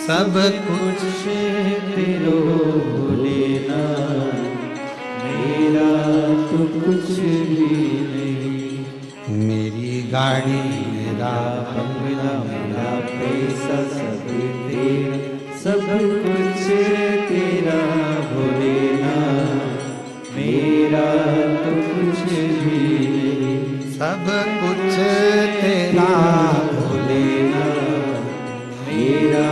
सब कुछ तेरो लेना, मेरा तो कुछ भी नहीं। मेरी गाड़ी मेरा बंगला मेरा पैसा सब तेरा, सब कुछ तेरा भोलेना, मेरा तो कुछ भी नहीं। सब कुछ तेरा भोलेना, मेरा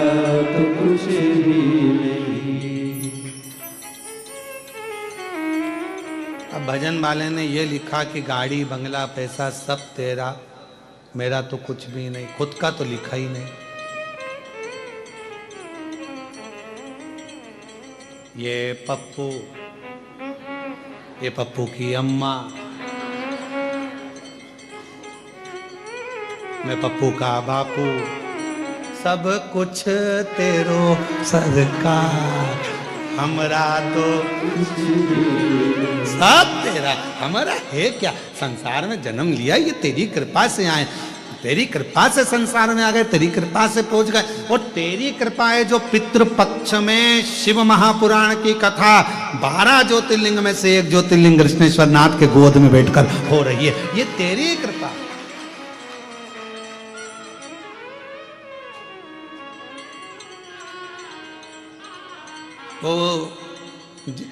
तो कुछ भी नहीं। अब भजन वाले ने ये लिखा कि गाड़ी बंगला पैसा सब तेरा, मेरा तो कुछ भी नहीं। खुद का तो लिखा ही नहीं। ये पप्पू की अम्मा, मैं पप्पू का बापू, सब कुछ तेरो सरकार, हमरा तो सब तेरा। हमारा है क्या? संसार में जन्म लिया ये तेरी कृपा से आए, तेरी कृपा से संसार में आ गए, तेरी कृपा से पहुंच गए। और तेरी कृपा है जो पितृपक्ष में शिव महापुराण की कथा 12 ज्योतिर्लिंग में से एक ज्योतिर्लिंग कृष्णेश्वर नाथ के गोद में बैठकर हो रही है, ये तेरी कृपा। तो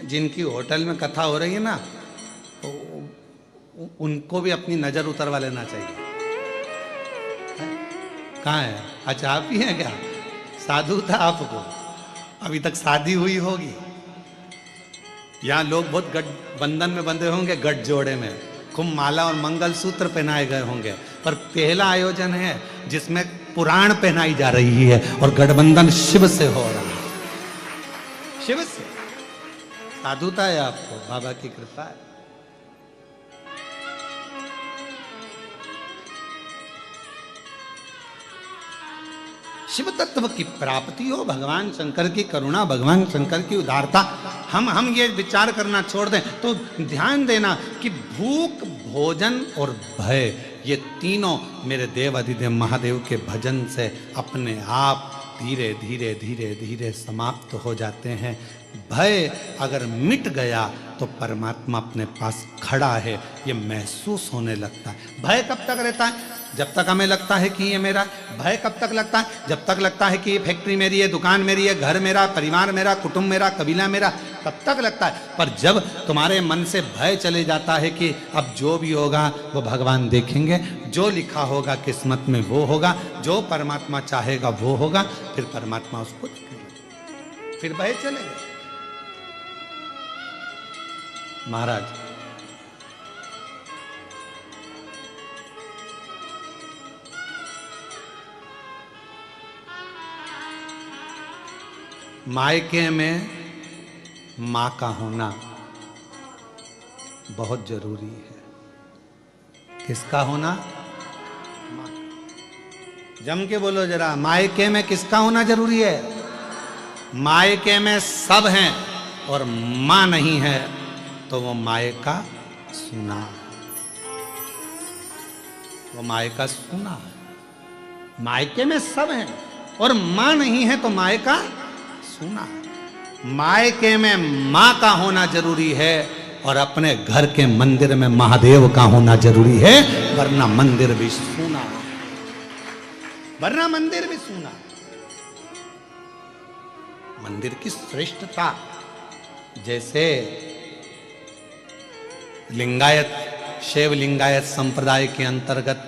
जिनकी होटल में कथा हो रही है ना, तो उनको भी अपनी नजर उतरवा लेना चाहिए। कहाँ है? अच्छा आप ही हैं क्या? साधु था आपको, अभी तक शादी हुई होगी। यहाँ लोग बहुत गठ बंधन में बंधे होंगे, गठ जोड़े में खूब माला और मंगलसूत्र पहनाए गए होंगे, पर पहला आयोजन है जिसमें पुराण पहनाई जा रही है और गठबंधन शिव से हो रहा है। शिव से साधुता है आपको, बाबा की कृपा है। शिव तत्व की प्राप्ति हो, भगवान शंकर की करुणा, भगवान शंकर की उदारता, हम ये विचार करना छोड़ दें तो ध्यान देना कि भूख, भोजन और भय, ये तीनों मेरे देव अधिदेव महादेव के भजन से अपने आप धीरे धीरे धीरे धीरे समाप्त हो जाते हैं। भय अगर मिट गया तो परमात्मा अपने पास खड़ा है, ये महसूस होने लगता है। भय कब तक रहता है? जब तक हमें लगता है कि ये मेरा। भय कब तक लगता है? जब तक लगता है कि ये फैक्ट्री मेरी है, दुकान मेरी है, घर मेरा, परिवार मेरा, कुटुंब मेरा, कबीला मेरा, तब तक लगता है। पर जब तुम्हारे मन से भय चले जाता है कि अब जो भी होगा वो भगवान देखेंगे, जो लिखा होगा किस्मत में वो होगा, जो परमात्मा चाहेगा वो होगा, फिर परमात्मा उसको देखेगा, फिर भय चलेगा। महाराज मायके में मां का होना बहुत जरूरी है। किसका होना? मां का। जम के बोलो जरा, मायके में किसका होना जरूरी है? मायके में सब हैं और मां नहीं है तो वो मायका सुना, वो मायका सुना है। मायके में सब हैं और मां नहीं है तो मायका सुना। मायके में मां का होना जरूरी है और अपने घर के मंदिर में महादेव का होना जरूरी है, वरना मंदिर भी सुना, वरना मंदिर भी सुना। मंदिर की श्रेष्ठता, जैसे लिंगायत, शैव लिंगायत संप्रदाय के अंतर्गत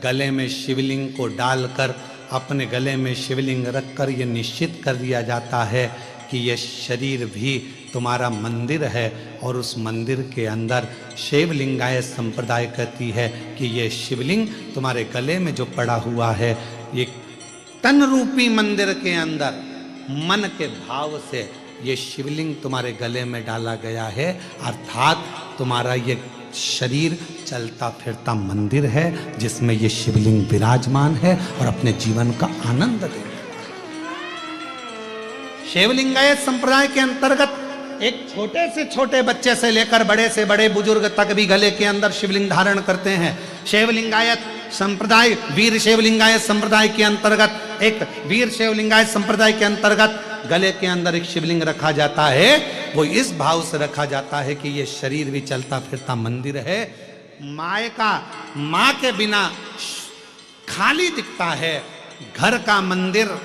गले में शिवलिंग को डालकर अपने गले में शिवलिंग रखकर यह निश्चित कर दिया जाता है कि यह शरीर भी तुम्हारा मंदिर है, और उस मंदिर के अंदर शैव लिंगायत संप्रदाय कहती है कि यह शिवलिंग तुम्हारे गले में जो पड़ा हुआ है, ये तन रूपी मंदिर के अंदर मन के भाव से ये शिवलिंग तुम्हारे गले में डाला गया है, अर्थात तुम्हारा ये शरीर चलता फिरता मंदिर है जिसमें ये शिवलिंग विराजमान है और अपने जीवन का आनंद दे। शैवलिंगायत संप्रदाय के अंतर्गत एक छोटे से छोटे बच्चे से लेकर बड़े से बड़े बुजुर्ग तक भी गले के अंदर शिवलिंग धारण करते हैं। शैवलिंगायत संप्रदाय, वीर शैवलिंगायत संप्रदाय के अंतर्गत एक वीर शैवलिंगायत संप्रदाय के अंतर्गत गले के अंदर एक शिवलिंग रखा जाता है, वो इस भाव से रखा जाता है कि ये शरीर भी चलता फिरता मंदिर है। माँ के बिना खाली दिखता है, घर का मंदिर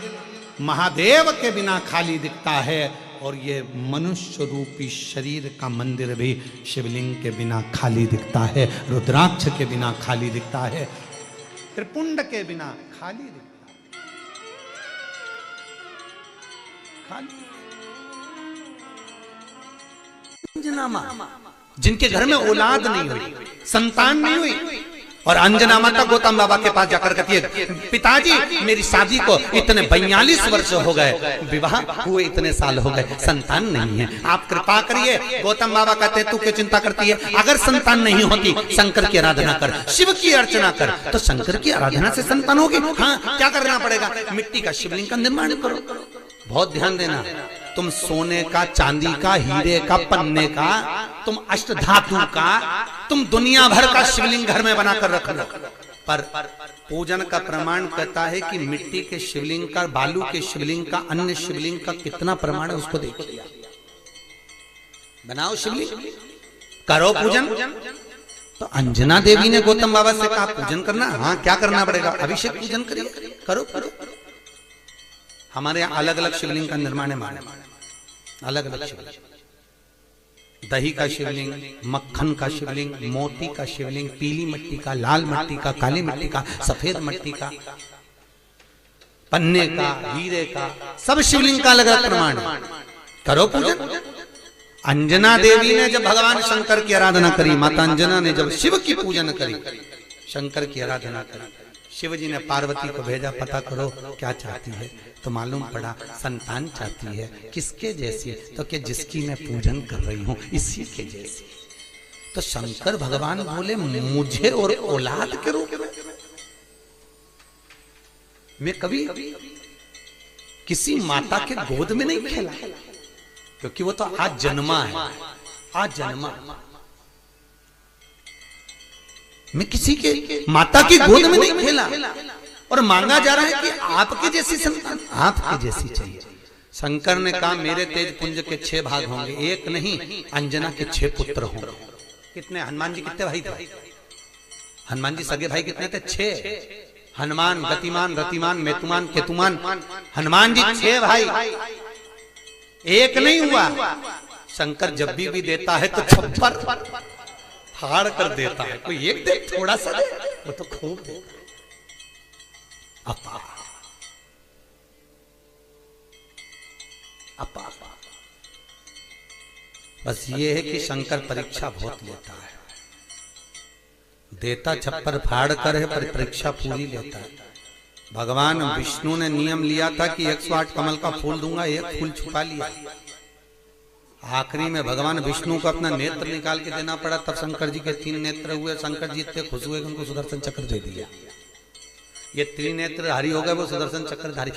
महादेव के बिना खाली दिखता है, और ये मनुष्य रूपी शरीर का मंदिर भी शिवलिंग के बिना खाली दिखता है, रुद्राक्ष के बिना खाली दिखता है, त्रिपुंड के बिना खाली दिखता है, खाली। जिनके घर में औलाद नहीं हुई, संतान नहीं हुई, और अंजना माता गौतम बाबा के पास जाकर कहती है, पिताजी मेरी शादी को इतने 42 वर्ष हो गए, विवाह हुए इतने साल हो गए, संतान नहीं है, आप कृपा करिए। गौतम बाबा कहते हैं, तू क्यों चिंता करती है, अगर संतान नहीं होती शंकर की आराधना कर, शिव की अर्चना कर, तो शंकर की आराधना से संतान होगी। हाँ, क्या करना पड़ेगा, मिट्टी का शिवलिंग का निर्माण करो। बहुत ध्यान देना, तुम सोने का, चांदी का, हीरे का, पन्ने का, तुम अष्टधातु का, तुम दुनिया भर का शिवलिंग घर में बनाकर रख लो, पर पूजन का प्रमाण कहता है कि मिट्टी के शिवलिंग का, बालू के शिवलिंग का, अन्य शिवलिंग का कितना प्रमाण है उसको देखिए। बनाओ शिवलिंग, करो पूजन। तो अंजना देवी ने गौतम बाबा से कहा पूजन करना, हाँ क्या करना पड़ेगा, अभिषेक पूजन करिए, करो करो। हमारे यहाँ अलग अलग शिवलिंग का निर्माण है, अलग अलग शिवलिंग, दही का शिवलिंग, मक्खन का शिवलिंग, मोती का शिवलिंग, पीली मिट्टी का, लाल मिट्टी का, काली मिट्टी का, सफेद मिट्टी का, पन्ने का, हीरे का, सब शिवलिंग का अलग अलग प्रमाण है, करो पूजन। अंजना देवी ने जब भगवान शंकर की आराधना करी, माता अंजना ने जब शिव की पूजन करी, शंकर की आराधना करी, शिव जी ने पार्वती को भेजा, पता करो क्या चाहती है, तो मालूम पड़ा संतान चाहती है। किसके जैसी, तो कि जिसकी मैं पूजन कर रही हूं इसी के जैसी। तो शंकर भगवान बोले, मुझे और औलाद के रूप में मैं कभी किसी माता के गोद में नहीं खेला, क्योंकि वो तो आज जन्मा है, आज जन्मा। मैं किसी के माता की गोद में नहीं खेला, और मांगा जा रहा है कि आपके जैसी संतान, आपके जैसी चाहिए। शंकर ने कहा, मेरे तेज पुंज के 6 भाग होंगे, एक नहीं, अंजना के 6 पुत्र होंगे। कितने, हनुमान जी कितने भाई थे, हनुमान जी सगे भाई कितने थे, 6। हनुमान, गतिमान, रतिमान, मेतुमान, केतुमान, हनुमान जी 6 भाई, एक नहीं हुआ। शंकर जब भी देता है तो 56 हार कर देता है, कोई एक दे, थोड़ा सा दे, वो तो खूब दे। अपा अपा बस ये है कि शंकर परीक्षा बहुत लेता है, देता छप्पर फाड़ कर है, पर परीक्षा पूरी लेता है। भगवान विष्णु ने नियम लिया था कि 108 कमल का फूल दूंगा, एक फूल छुपा लिया, आखिरी में भगवान विष्णु को अपना नेत्र निकाल के देना पड़ा, तब शंकर जी के 3 नेत्र हुए। शंकर जी इतने खुश हुए कि उनको सुदर्शन चक्र दे दिया। ये त्रिनेत्रधारी हो गए, वो सुदर्शन चक्रधारी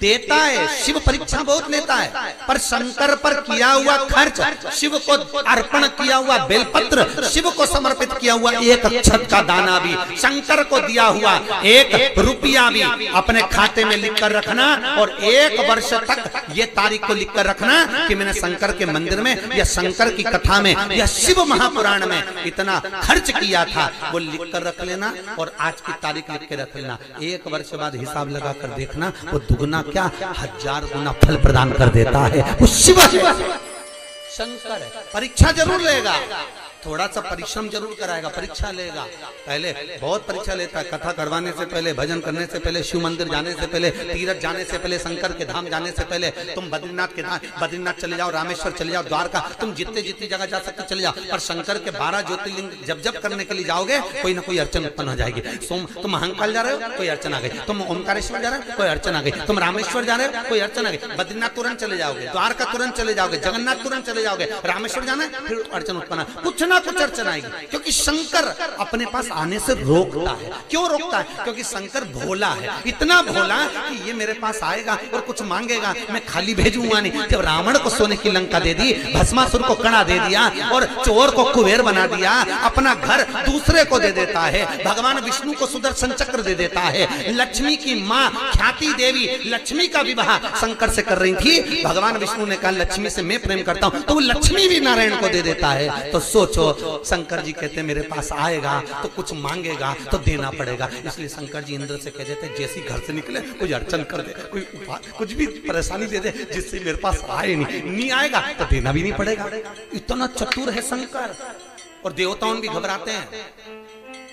देता है। शिव परीक्षा बहुत लेता है, पर शंकर पर किया हुआ खर्च, शिव को अर्पण किया हुआ बेलपत्र, शिव को समर्पित किया हुआ 1 अक्षत का दाना भी, शंकर को दिया हुआ 1 रुपया भी अपने खाते में लिख कर रखना, और 1 वर्ष तक ये तारीख को लिख कर रखना कि मैंने शंकर के मंदिर में या शंकर की कथा में या शिव महापुराण में इतना खर्च किया था, वो लिख कर रख लेना, और आज की तारीख लिख के रख लेना। 1 वर्ष बाद हिसाब लगा कर देखना, वो दुगना क्या 1000 गुना फल प्रदान कर देता है। वो शिव है, शंकर है। परीक्षा जरूर लेगा, थोड़ा सा परिश्रम जरूर कराएगा, परीक्षा लेगा। पहले बहुत परीक्षा लेता है, कथा करवाने से पहले, भजन करने से पहले, शिव मंदिर जाने से पहले, तीर्थ जाने से पहले, शंकर के धाम जाने से पहले, तुम बद्रीनाथ के धाम, बद्रीनाथ चले जाओ, रामेश्वर चले जाओ, द्वारका, तुम जितने जितनी जगह जा सकते चले जाओ, पर शंकर के 12 ज्योतिर्लिंग जब जब करने के लिए जाओगे, कोई ना कोई अड़चन उत्पन्न हो जाएगी। तुम महाकाल जा रहे हो, कोई अड़चन आ गई, तुम ओमकारेश्वर जा रहे हो, कोई अड़चन आ गई, तुम रामेश्वर जा रहे हो, कोई अड़चन आ गई, बद्रीनाथ तुरंत चले जाओगे, द्वारका तुरंत चले जाओगे, जगन्नाथ तुरंत चले जाओगे, रामेश्वर जाना है, फिर अड़चन उत्पन्न, कुछ ना ना कुछ अड़चन आएगी, क्योंकि शंकर अपने पास आने से रोकता है। क्यों रोकता है? क्योंकि शंकर भोला है, इतना भोला कि ये मेरे पास आएगा और कुछ मांगेगा, मैं खाली भेजूंगा नहीं। जब रावण को सोने की लंका दे दी, भस्मासुर को कड़ा दे दिया और चोर को कुबेर बना दिया, अपना घर दूसरे को दे देता है, भगवान विष्णु को सुदर्शन चक्र दे देता है, लक्ष्मी की माँ ख्याति देवी लक्ष्मी का विवाह शंकर से कर रही थी, भगवान विष्णु ने कहा लक्ष्मी से मैं प्रेम करता हूं, तो वो लक्ष्मी भी नारायण को दे देता है। तो सोचो, शंकर जी कहते मेरे पास आएगा तो कुछ मांगेगा तो देना पड़ेगा, इसलिए शंकर जी इंद्र से कह देते जैसे घर से निकले कोई अड़चन कर दे, कोई कुछ भी परेशानी दे दे जिससे मेरे पास आए नहीं आएगा तो देना भी नहीं पड़ेगा। इतना चतुर है शंकर। और देवताओं भी घबराते हैं,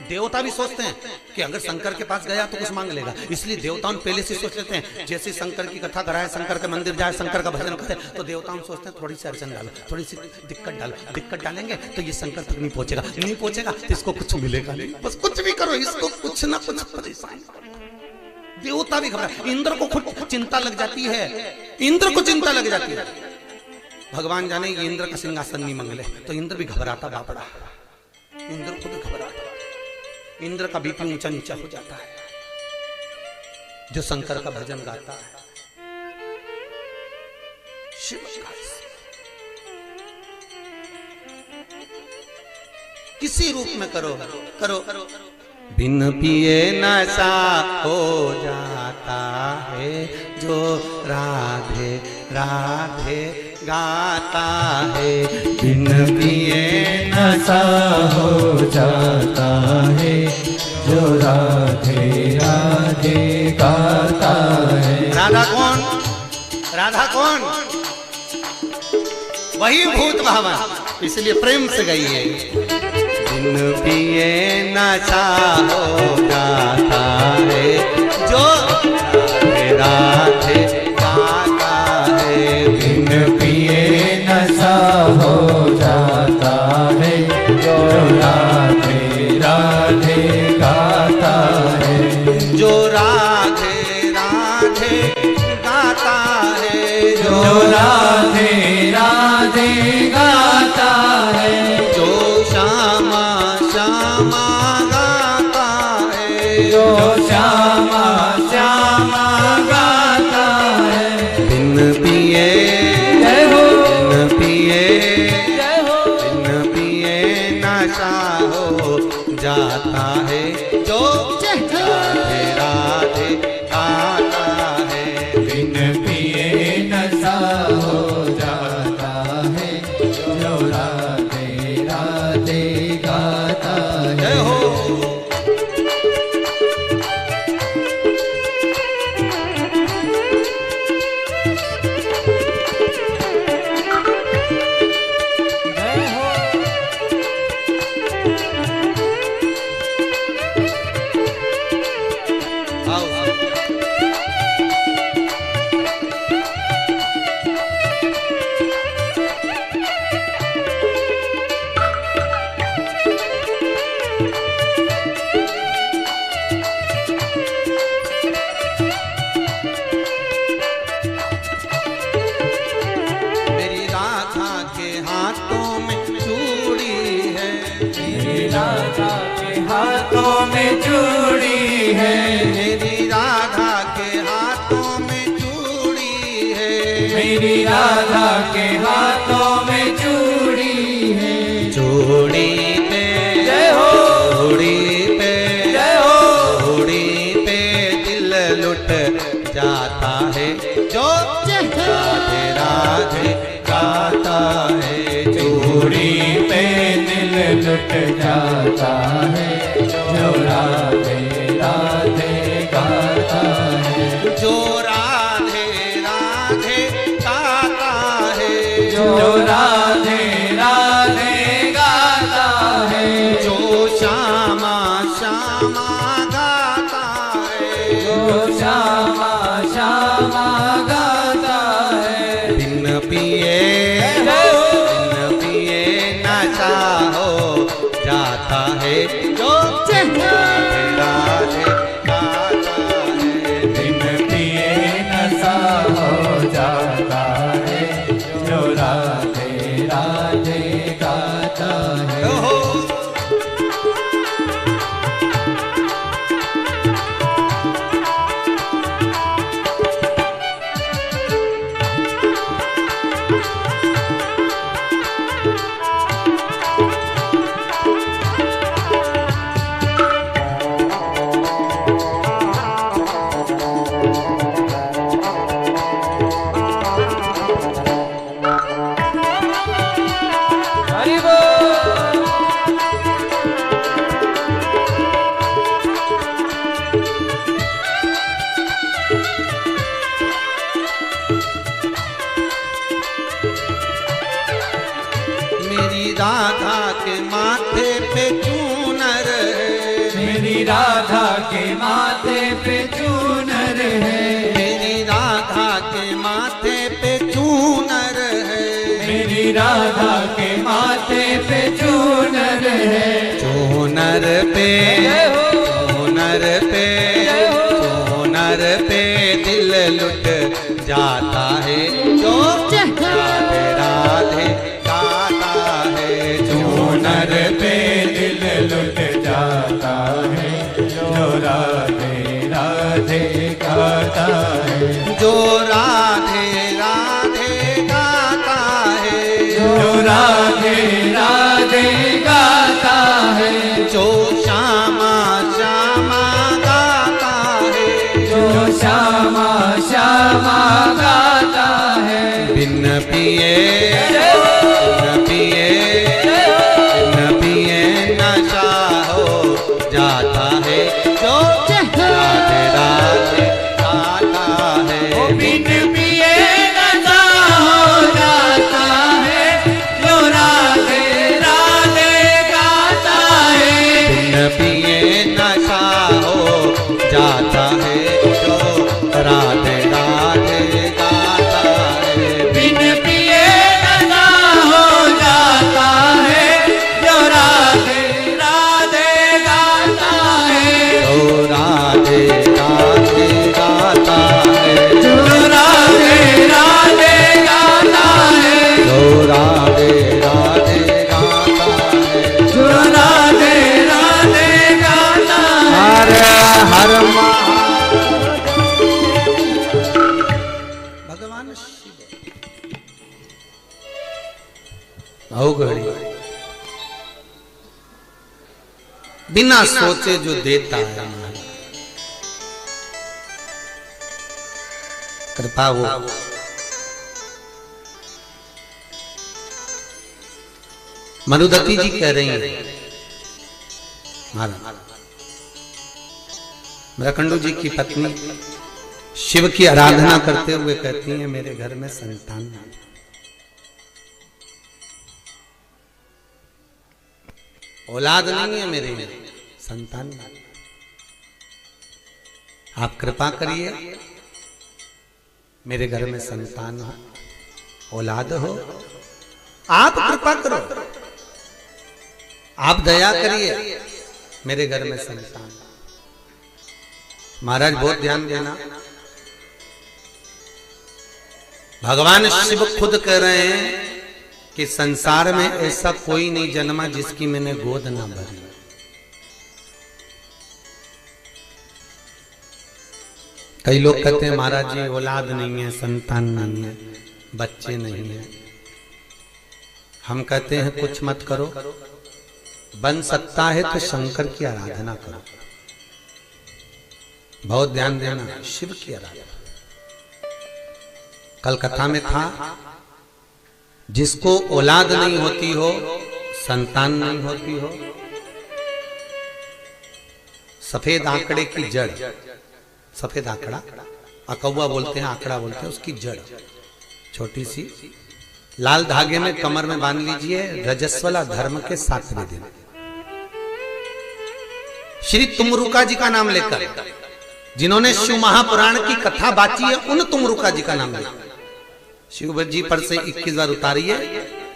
देवता भी सोचते हैं कि अगर शंकर के पास गया तो कुछ मांग लेगा, इसलिए देवताओं पहले से सोच लेते हैं, जैसे शंकर की कथा कराए, शंकर के मंदिर जाए, शंकर का भजन करे, तो देवताओं सोचते हैं थोड़ी सी अड़चन डालो, थोड़ी सी दिक्कत डालो, दिक्कत डालेंगे तो ये शंकर तक नहीं पहुंचेगा तो इसको कुछ मिलेगा नहीं, बस कुछ भी करो इसको कुछ ना कुछ परेशान। देवता भी घबरा, इंद्र को खुद चिंता लग जाती है, इंद्र को चिंता लग जाती है, भगवान जाने ये इंद्र का सिंहासन नहीं मंगले, तो इंद्र भी घबराता बापड़ा, इंद्र खुद घबराता, इंद्र का बीपी ऊंचा नीचा हो जाता है जो शंकर का भजन गाता है। शिव किसी रूप में करो बिन पिए नशा हो जाता है जो राधे राधे गाता है, बिन पिए नशा हो जाता है जो राधे राधे गाता है। राधा कौन? राधा कौन? वही भूत भावन, इसलिए प्रेम से गई है। बिन पिए नशा हो जाता है जो राधे राधे गाता है, बिन पिए नशा हो जाता है जो राधे राधे गाता है, जो राधे राधे गाता है, जो राधे राधे गाता है, जो श्यामा श्यामा गाता है, जो श्यामा श्यामा गाता है। बिन पिए जय हो, बिन पिए जय हो, बिन पिए नशा हो जाता है जो राधे राधे गाता है, बिन पिए नशा हो जाता है जो राधे राधे गाता है। जय हो। मेरी राधा के हाथों में चूड़ी है, मेरी राधा के हाथों में चूड़ी है, मेरी राधा के हाथों में चूड़ी है, मेरी राधा के हाथों में चूड़ी है। चूड़ी पे जय हो, चूड़ी पे जय हो, चूड़ी पे दिल लुट जाता है जो राधे राधे गाता है, चूड़ी पे दिल लुट जाता है जो राधे राधे गाता है, जो राधे राधे गाता है, जो राधे राधे गाता है, जो श्यामा श्यामा गाता है, जो श्यामा श्यामा गाता है। बिन पिए बिन पिए नशा हो जाता है जो राधे राधे गाता है, बिन पिए नशा हो जाता है जो राधे राधे गाता है। राधा के माथे पे चूनर है, मेरी राधा के माथे पे चूनर है, मेरी राधा के माथे पे चूनर है, चूनर पे चूनर पे चूनर पे दिल लुट जाता है जो राधे राधे गाता है, चूनर पे दिल लुट जाता है, जो राधे राधे गाता है, जो राधे राधे गाता है, जो राधे राधे गाता है, जो श्यामा श्यामा गाता है, जो श्यामा श्यामा गाता है, बिन पिए नशा हो जाता है, जो राधे राधे गाता है, बिन पिए नशा हो जाता है, जो राधे राधे गाता है, बिन पिए नशा हो जाता है, जो राधे राधे गाता है, बिन पिए नशा हो जाता है, जो राधे राधे गाता है, जो राधे राधे गाता है, जो राधे राधे गाता है, जो राधे राधे गाता है, जो राधे राधे गाता है। हर हर भगवान शिव घड़ी बिना सोचे जो देता है, कृपा वो मनुदत्ती जी कह रही हैं, महाराज मृकंडू जी की पत्नी शिव की आराधना करते हुए कहती हैं, मेरे घर में संतान नहीं, औलाद नहीं है, मेरे में संतान नहीं, आप कृपा करिए मेरे घर में संतान हो, औलाद हो, आप कृपा करो, आप दया करिए मेरे घर में संतान। महाराज बहुत ध्यान देना, भगवान शिव खुद कह रहे हैं कि संसार में ऐसा कोई नहीं जन्मा जिसकी मैंने गोद ना भरी। कई लोग कहते हैं महाराज जी औलाद नहीं है, संतान नहीं है, बच्चे नहीं है। हम कहते हैं कुछ मत करो, बन सकता है तो शंकर की आराधना करो। बहुत ध्यान देना, शिव की आराधना। कल कथा में था, जिसको औलाद नहीं होती हो, संतान नहीं होती हो, सफेद आंकड़े की जड़, सफेद आंकड़ा अकौवा बोलते हैं, आंकड़ा बोलते हैं, उसकी जड़ छोटी सी लाल धागे में कमर में बांध लीजिए। रजस्वला धर्म के 7वें दिन श्री तुमरुका जी का नाम लेकर, जिन्होंने शिव महापुराण की कथा बाची है, उन तुमरुका जी का नाम लेकर शिव जी पर से 21 बार उतारिए,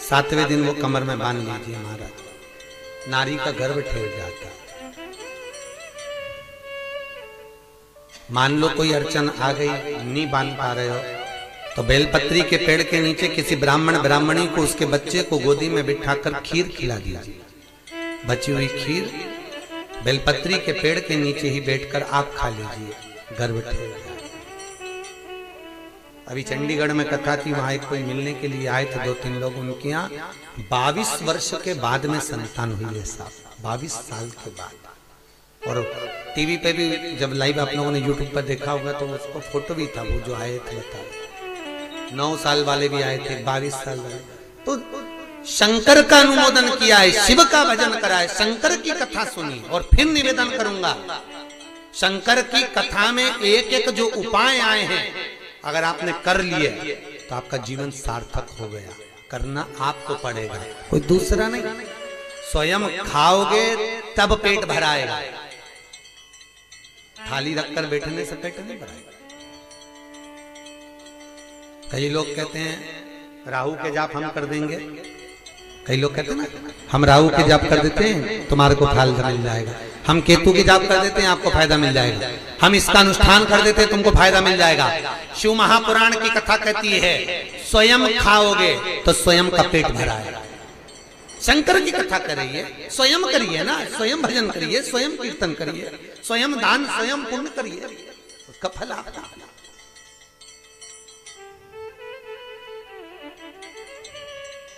7वें दिन वो कमर में बांध लीजिए। महाराज नारी का गर्भ ठेर जाता। मान लो कोई अड़चन आ गई, नहीं बांध पा रहे हो, तो बेलपत्री के पेड़ के नीचे किसी ब्राह्मण ब्राह्मणी को उसके बच्चे को गोदी में बिठाकर खीर खिला दीजिए। बची हुई खीर बेलपत्री के पेड़ के नीचे ही बैठकर आप खा लीजिए, गर्भ ठेर जाए। अभी चंडीगढ़ में कथा थी, वहां एक कोई मिलने के लिए आए थे 2-3 लोग, उनके यहाँ 22 वर्ष के बाद में संतान हुई है साहब, 22 साल के बाद। और टीवी पे भी जब लाइव आप लोगों ने यूट्यूब पर देखा होगा तो उसको फोटो भी था, वो जो आए थे बता, 9 साल वाले भी आए थे, 22 साल वाले। तो शंकर का अनुमोदन किया है, शिव का भजन करा है, शंकर की कथा सुनी। और फिर निवेदन करूंगा, शंकर की कथा में एक एक जो उपाय आए हैं, अगर आपने कर लिए तो आपका जीवन सार्थक हो गया। करना आपको पड़ेगा, कोई दूसरा नहीं। स्वयं खाओगे तब पेट भराएगा, थाली रखकर बैठने से पेट नहीं भराएगा। कई लोग कहते हैं राहु के जाप हम कर देंगे, कई लोग कहते हैं ना हम राहु के जाप कर देते हैं तुम्हारे को फायदा मिल जाएगा, हम केतु के जाप कर देते हैं आपको फायदा मिल जाएगा, हम इसका अनुष्ठान कर देते हैं तुमको फायदा मिल जाएगा। शिव महापुराण की कथा कहती है स्वयं खाओगे तो स्वयं का पेट भरा है। शंकर की कथा करिए, स्वयं करिए ना, स्वयं भजन करिए, स्वयं कीर्तन करिए, स्वयं दान, स्वयं पुण्य करिए, उसका फल आपका।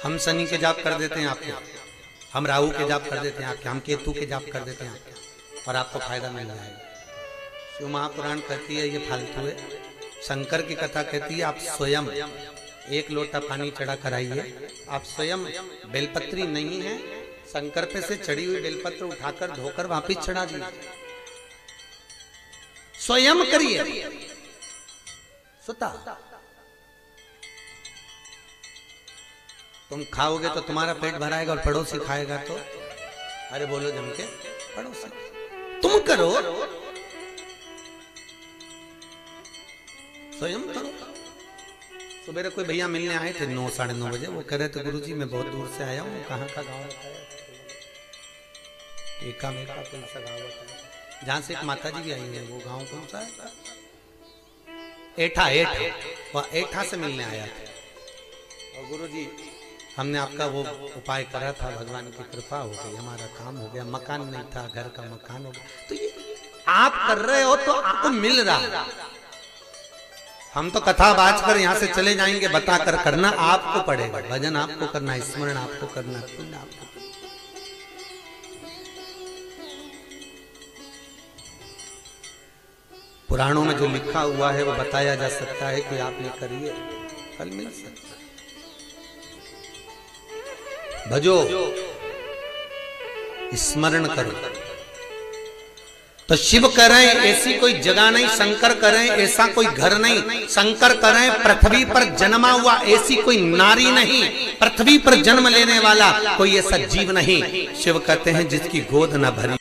हम शनि के जाप कर देते हैं आपके, हम राहु के जाप कर देते हैं आपके, हम केतु के जाप कर देते हैं आपके, और आपको फायदा मिल जाएगा। शिव महापुराण कहती है ये फालतू है। शंकर की कथा कहती है आप स्वयं एक लोटा पानी चढ़ा कर आइए, आप स्वयं बेलपत्री नहीं है, शंकर पे से चढ़ी हुई बेलपत्र उठाकर धोकर वापिस चढ़ा दीजिए, स्वयं करिए। सुता तुम खाओगे तो तुम्हारा पेट भराएगा और पड़ोसी खाएगा तो, अरे बोलो जम के, पड़ोसी तुम करो, स्वयं करो। सुबह कोई भैया मिलने आए थे 9 साढ़े 9 बजे, वो कह रहे थे गुरुजी मैं बहुत दूर से आया हूँ, कहाँ का गाँव बताया, एका मेका कौन सा गाँव बताया, जहाँ से एक माता जी भी आई है, वो गाँव कौन सा है, एठा, वह एठा से मिलने आया था। और गुरुजी हमने आपका वो उपाय करा था, भगवान की कृपा हो गई, हमारा काम हो गया, मकान नहीं था, घर का मकान हो गया। तो ये आप कर रहे हो तो आपको मिल रहा, हम तो कथा बाज कर यहाँ से चले जाएंगे, बता कर करना आपको पड़ेगा, भजन आपको करना, स्मरण आपको करना, पुण्य आपको करना। पुराणों में जो लिखा हुआ है वो बताया जा सकता है कि आप ये करिए, फल मिल सकता है। भजो, स्मरण करो। तो शिव करें ऐसी कोई जगह नहीं, शंकर करें ऐसा कोई घर नहीं, शंकर करें पृथ्वी पर जन्मा हुआ ऐसी कोई नारी नहीं, पृथ्वी पर जन्म लेने वाला कोई ऐसा जीव नहीं। शिव कहते हैं जिसकी गोद न भरी